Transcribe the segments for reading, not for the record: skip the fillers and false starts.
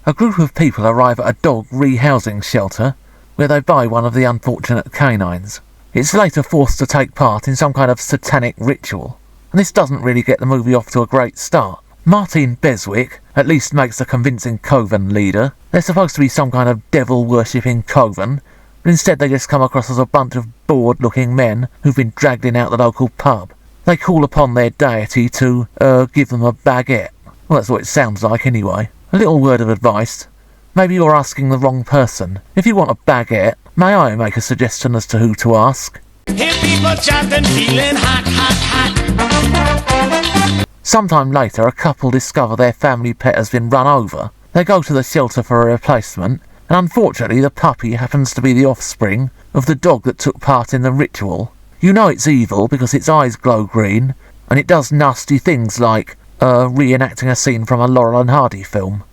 A group of people arrive at a dog rehousing shelter where they buy one of the unfortunate canines. It's later forced to take part in some kind of satanic ritual, and this doesn't really get the movie off to a great start. Martin Beswick at least makes a convincing coven leader. They're supposed to be some kind of devil-worshipping coven, but instead they just come across as a bunch of bored-looking men who've been dragged in out the local pub. They call upon their deity to, give them a baguette. Well, that's what it sounds like anyway. A little word of advice. Maybe you're asking the wrong person. If you want a baguette, may I make a suggestion as to who to ask? Hear people chanting, feeling hot, hot, hot. Sometime later, a couple discover their family pet has been run over. They go to the shelter for a replacement, and unfortunately the puppy happens to be the offspring of the dog that took part in the ritual. You know it's evil because its eyes glow green, and it does nasty things like reenacting a scene from a Laurel and Hardy film.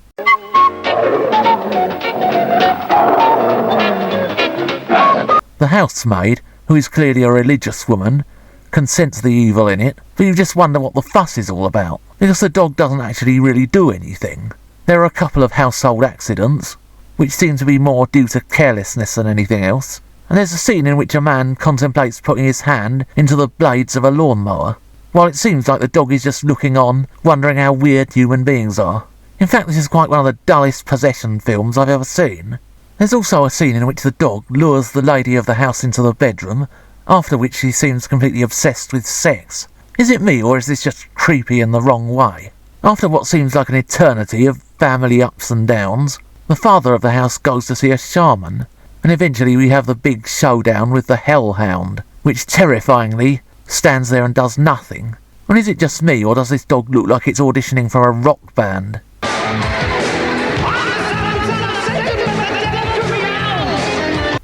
The housemaid, who is clearly a religious woman, can sense the evil in it, but you just wonder what the fuss is all about, because the dog doesn't actually really do anything. There are a couple of household accidents, which seem to be more due to carelessness than anything else, and there's a scene in which a man contemplates putting his hand into the blades of a lawnmower, while it seems like the dog is just looking on, wondering how weird human beings are. In fact, this is quite one of the dullest possession films I've ever seen. There's also a scene in which the dog lures the lady of the house into the bedroom, after which she seems completely obsessed with sex. Is it me, or is this just creepy in the wrong way? After what seems like an eternity of family ups and downs, the father of the house goes to see a shaman, and eventually we have the big showdown with the hellhound, which terrifyingly stands there and does nothing. And is it just me, or does this dog look like it's auditioning for a rock band?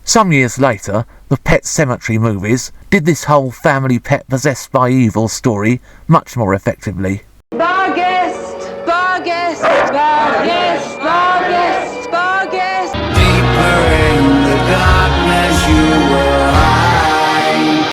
Some years later, the Pet Sematary movies did this whole family pet possessed by evil story much more effectively. Barguest! Barguest! Barguest!